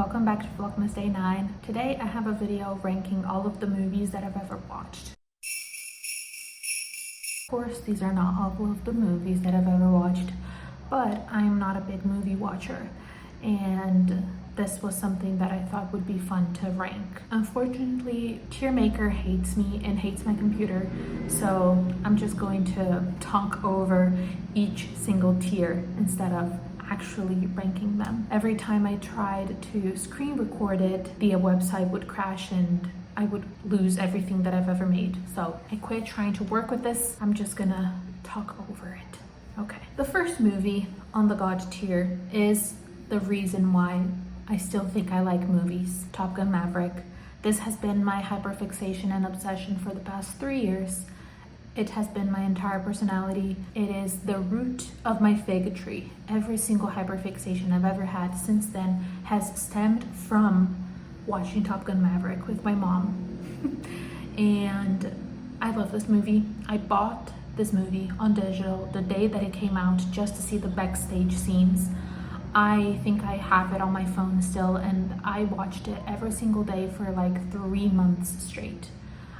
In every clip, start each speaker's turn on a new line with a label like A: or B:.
A: welcome back to VLOGMAS Day 9. Today I have a video ranking all of the movies that I've ever watched. Of course, these are not all of the movies that I've ever watched, but I'm not a big movie watcher, and this was something that I thought would be fun to rank. Unfortunately, Tier Maker hates me and hates my computer, so I'm just going to talk over each single tier instead of actually ranking them. Every time I tried to screen record it, the website would crash and I would lose everything that I've ever made. So I quit trying to work with this. I'm just gonna talk over it. Okay. The first movie on the God tier is the reason why I still think I like movies. Top Gun Maverick. This has been my hyperfixation and obsession for the past 3 years. It has been my entire personality. It is the root of my fig tree. Every single hyperfixation I've ever had since then has stemmed from watching Top Gun Maverick with my mom. And I love this movie. I bought this movie on digital the day that it came out just to see the backstage scenes. I think I have it on my phone still, and I watched it every single day for like 3 months straight.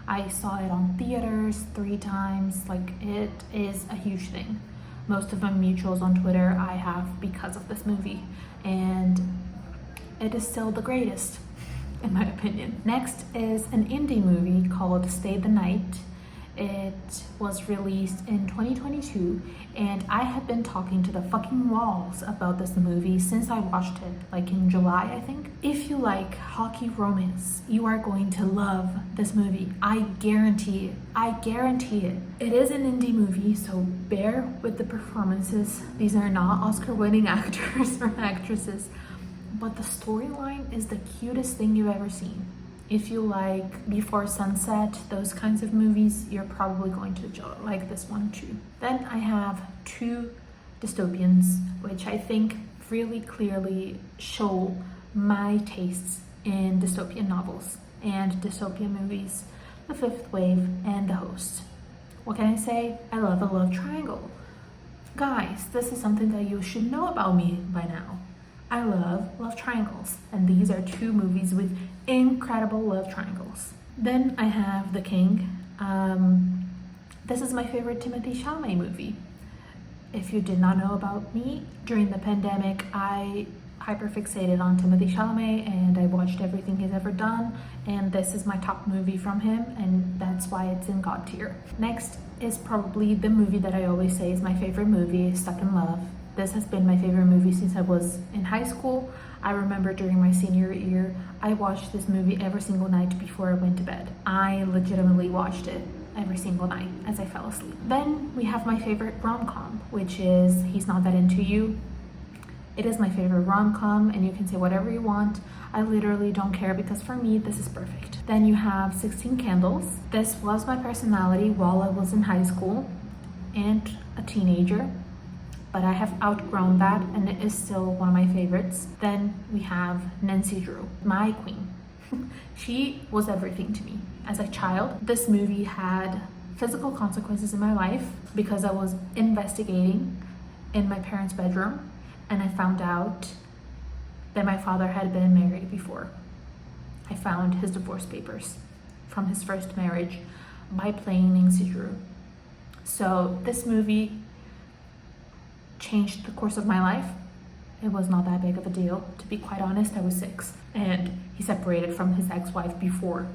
A: I saw it on theaters 3 times. Like, it is a huge thing. Most of my mutuals on Twitter I have because of this movie, and it is still the greatest in my opinion. Next is an indie movie called Stay the Night. It was released in 2022, and I have been talking to the fucking walls about this movie since I watched it, like in July, I think. If you like hockey romance, you are going to love this movie. I guarantee it. I guarantee it. It is an indie movie, so bear with the performances. These are not Oscar-winning actors or actresses, but the storyline is the cutest thing you've ever seen. If you like Before Sunset, those kinds of movies, you're probably going to like this one too. Then I have 2 dystopians, which I think really clearly show my tastes in dystopian novels and dystopian movies: The Fifth Wave and The Host. What can I say? I love a love triangle. Guys, this is something that you should know about me by now. I love triangles, and these are 2 movies with incredible love triangles. Then I have The King. This is my favorite Timothée Chalamet movie. If you did not know about me, during the pandemic, I hyperfixated on Timothée Chalamet and I watched everything he's ever done, and this is my top movie from him, and that's why it's in God tier. Next is probably the movie that I always say is my favorite movie, Stuck in Love. This has been my favorite movie since I was in high school. I remember during my senior year, I watched this movie every single night before I went to bed. I legitimately watched it every single night as I fell asleep. Then we have my favorite rom-com, which is He's Not That Into You. It is my favorite rom-com, and you can say whatever you want. I literally don't care, because for me, this is perfect. Then you have 16 Candles. This was my personality while I was in high school and a teenager, but I have outgrown that, and it is still one of my favorites. Then we have Nancy Drew, my queen. She was everything to me. As a child, this movie had physical consequences in my life because I was investigating in my parents' bedroom, and I found out that my father had been married before. I found his divorce papers from his first marriage by playing Nancy Drew. So this movie changed the course of my life. It was not that big of a deal. To be quite honest, I was 6, and he separated from his ex-wife before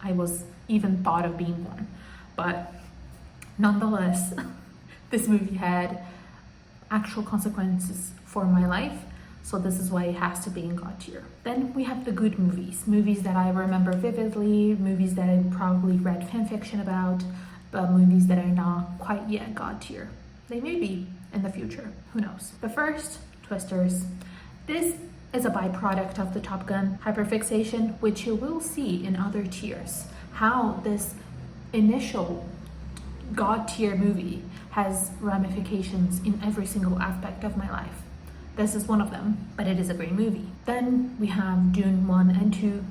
A: I was even thought of being born. But nonetheless, this movie had actual consequences for my life, so this is why it has to be in God tier. Then we have the good movies, movies that I remember vividly, movies that I probably read fanfiction about, but movies that are not quite yet God tier. They may be in the future, who knows. The first, Twisters. This is a byproduct of the Top Gun hyperfixation, which you will see in other tiers. How this initial God tier movie has ramifications in every single aspect of my life. This is one of them, but it is a great movie. Then we have Dune 1 and 2.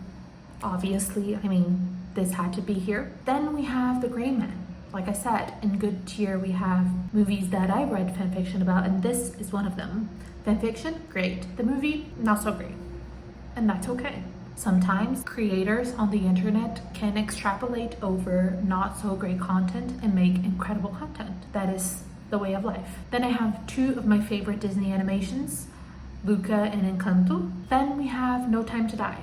A: Obviously, I mean, this had to be here. Then we have The Gray Man. Like I said, in good tier we have movies that I read fanfiction about, and this is one of them. Fanfiction, great. The movie, not so great. and that's okay. Sometimes creators on the internet can extrapolate over not so great content and make incredible content. That is the way of life. Then I have two of my favorite Disney animations, Luca and Encanto. Then we have No Time to Die.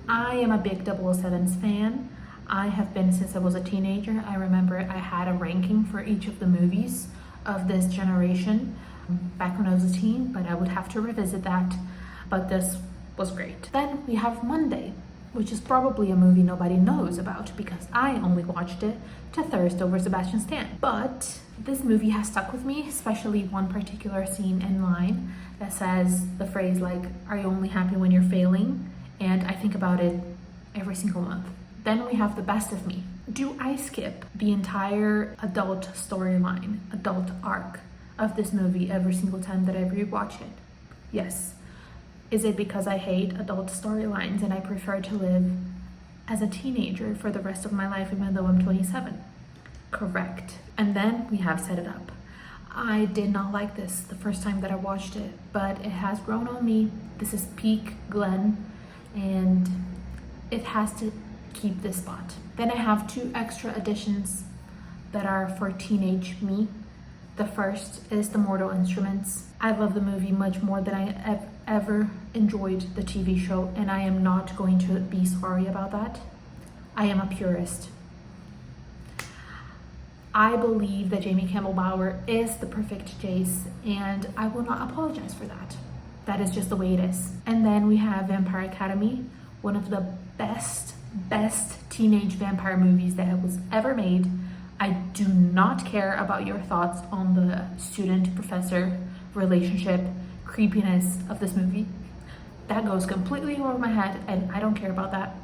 A: I am a big 007's fan. I have been since I was a teenager. I remember I had a ranking for each of the movies of this generation back when I was a teen, but I would have to revisit that. But this was great. Then we have Monday, which is probably a movie nobody knows about because I only watched it to thirst over Sebastian Stan. But this movie has stuck with me, especially one particular scene in line that says the phrase like, "Are you only happy when you're failing?" And I think about it every single month. Then we have The Best of Me. Do I skip the entire adult storyline, adult arc of this movie every single time that I rewatch it? Yes. Is it because I hate adult storylines and I prefer to live as a teenager for the rest of my life even though I'm 27? Correct. And then we have Set It Up. I did not like this the first time that I watched it, but it has grown on me. This is peak Glenn, and it has to keep this spot. Then I have two extra additions that are for teenage me. The first is The Mortal Instruments. I love the movie much more than I have ever enjoyed the TV show, and I am not going to be sorry about that. I am a purist. I believe that Jamie Campbell Bower is the perfect Jace, and I will not apologize for that. That is just the way it is. And then we have Vampire Academy, one of the best teenage vampire movies that was ever made. I do not care about your thoughts on the student-professor relationship creepiness of this movie. That goes completely over my head, and I don't care about that.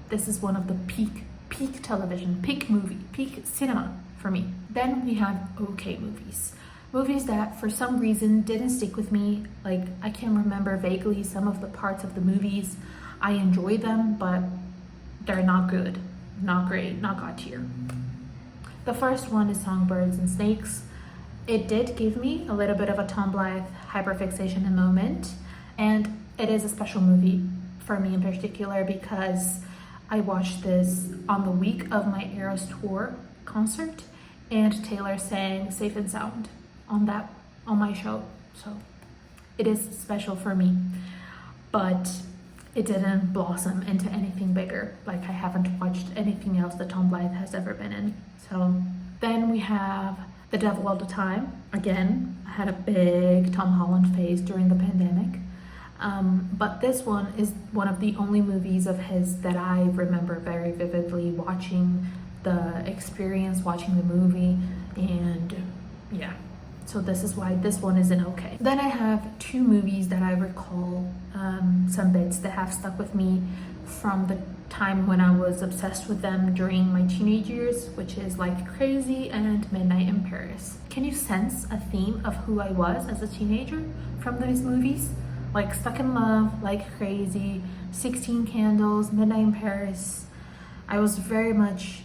A: This is one of the peak television, peak movie, peak cinema for me. Then we have okay movies. Movies that for some reason didn't stick with me. Like, I can remember vaguely some of the parts of the movies. I enjoy them, but they're not good, not great, not God tier. The first one is Songbirds and Snakes. It did give me a little bit of a Tom Blythe hyperfixation moment, and it is a special movie for me in particular because I watched this on the week of my Eras Tour concert, and Taylor sang Safe and Sound on my show, so it is special for me. But it didn't blossom into anything bigger. Like, I haven't watched anything else that Tom Blythe has ever been in. So then we have The Devil All the Time. Again, I had a big Tom Holland phase during the pandemic. But this one is one of the only movies of his that I remember very vividly watching the experience, watching the movie, and yeah. So this is why this one isn't okay. Then I have two movies that I recall, some bits that have stuck with me from the time when I was obsessed with them during my teenage years, which is Like Crazy and Midnight in Paris. Can you sense a theme of who I was as a teenager from these movies? Like Stuck in Love, Like Crazy, 16 Candles, Midnight in Paris. I was very much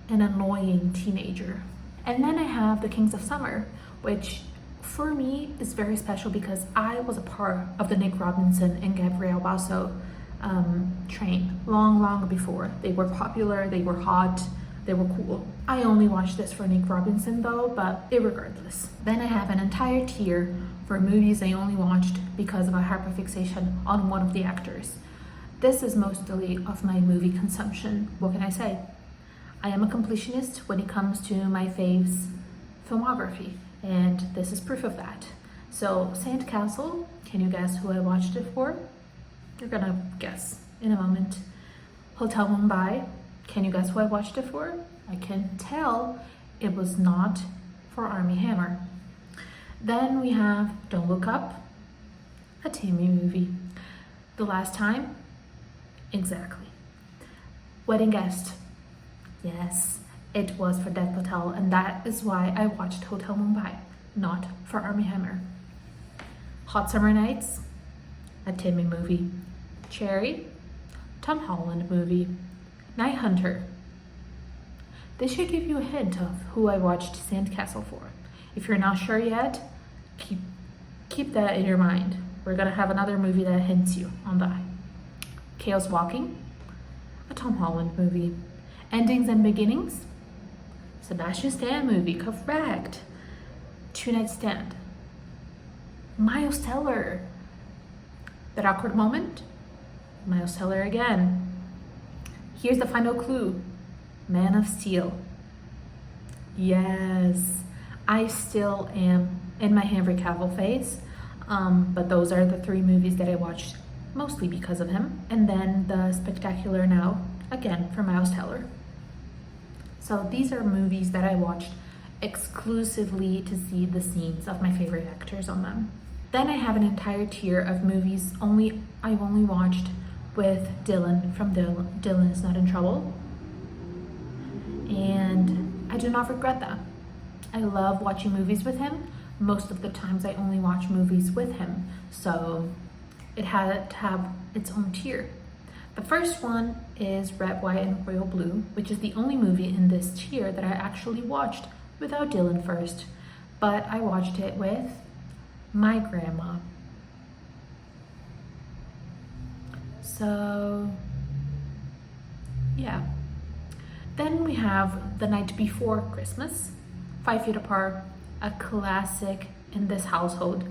A: an annoying teenager. And then I have The Kings of Summer, which for me is very special because I was a part of the Nick Robinson and Gabrielle Basso train long before they were popular, they were hot, they were cool. I only watched this for Nick Robinson though, but irregardless. Then I have an entire tier for movies I only watched because of a hyperfixation on one of the actors. This is mostly of my movie consumption. What can I say? I am a completionist when it comes to my faves filmography, and this is proof of that. So Sandcastle, can you guess who I watched it for? You're gonna guess in a moment. Hotel Mumbai, can you guess who I watched it for? I can tell it was not for Armie Hammer. Then we have Don't Look Up, a Tammy movie. The Last Time, exactly. Wedding Guest, yes, it was for Dev Patel, and that is why I watched Hotel Mumbai, not for Armie Hammer. Hot Summer Nights, a Timmy movie. Cherry, Tom Holland movie. Night Hunter. This should give you a hint of who I watched Sandcastle for. If you're not sure yet, keep that in your mind. We're gonna have another movie that hints you on that. Chaos Walking, a Tom Holland movie. Endings and Beginnings, Sebastian Stan movie, correct. Two Night Stand, Miles Teller, That Awkward Moment, Miles Teller again. Here's the Final Clue, Man of Steel. Yes, I still am in my Henry Cavill phase, but those are the three movies that I watched mostly because of him. And then The Spectacular Now, again, for Miles Teller. So these are movies that I watched exclusively to see the scenes of my favorite actors on them. Then I have an entire tier of movies I've only watched with Dylan from Dylan Is Not in Trouble. And I do not regret that. I love watching movies with him. Most of the times I only watch movies with him, so it had to have its own tier. The first one is Red, White, and Royal Blue, which is the only movie in this tier that I actually watched without Dylan first, but I watched it with my grandma. So, yeah. Then we have The Night Before Christmas, 5 Feet Apart, a classic in this household,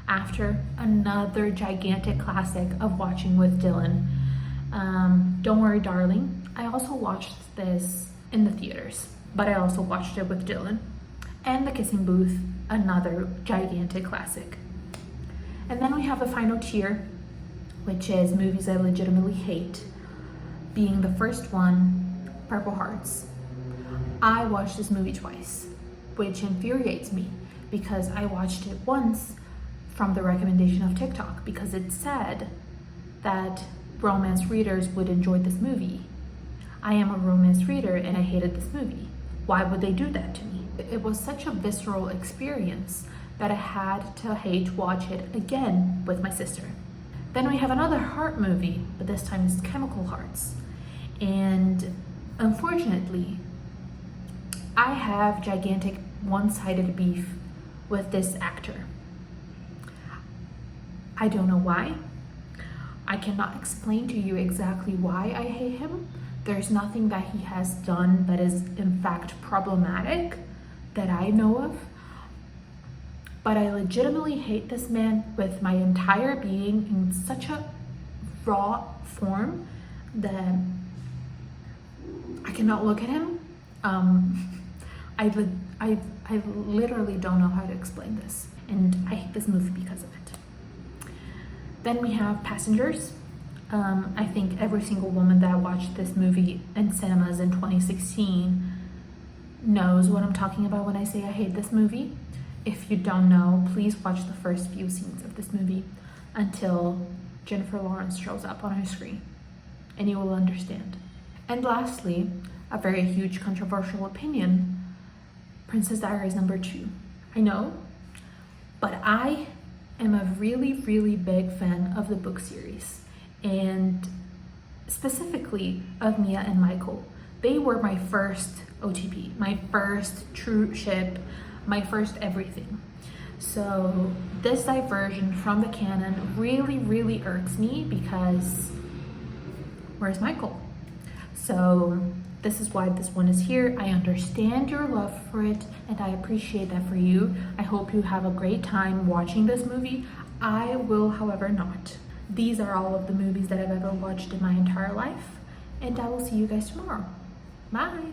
A: after another gigantic classic of watching with Dylan. Don't Worry Darling, I also watched this in the theaters, but I also watched it with Dylan. And The Kissing Booth, another gigantic classic. And then we have the final tier, which is movies I legitimately hate, being the first one, Purple Hearts. I watched this movie twice, which infuriates me because I watched it once from the recommendation of TikTok because it said that romance readers would enjoy this movie. I am a romance reader and I hated this movie. Why would they do that to me? It was such a visceral experience that I had to hate watch it again with my sister. Then we have another heart movie, but this time it's Chemical Hearts. And unfortunately, I have gigantic one-sided beef with this actor. I don't know why. I cannot explain to you exactly why I hate him. There's nothing that he has done that is in fact problematic that I know of. But I legitimately hate this man with my entire being in such a raw form that I cannot look at him. I literally don't know how to explain this, and I hate this movie because of it. Then we have Passengers. I think every single woman that watched this movie in cinemas in 2016 knows what I'm talking about when I say I hate this movie. If you don't know, please watch the first few scenes of this movie until Jennifer Lawrence shows up on her screen, and you will understand. And lastly, a very huge controversial opinion, Princess Diaries #2. I know, but I am a really, really big fan of the book series, and specifically of Mia and Michael. They were my first OTP, my first true ship, my first everything. So this diversion from the canon really, really irks me because where's Michael? So this is why this one is here. I understand your love for it and I appreciate that for you. I hope you have a great time watching this movie. I will, however, not. These are all of the movies that I've ever watched in my entire life, and I will see you guys tomorrow. Bye.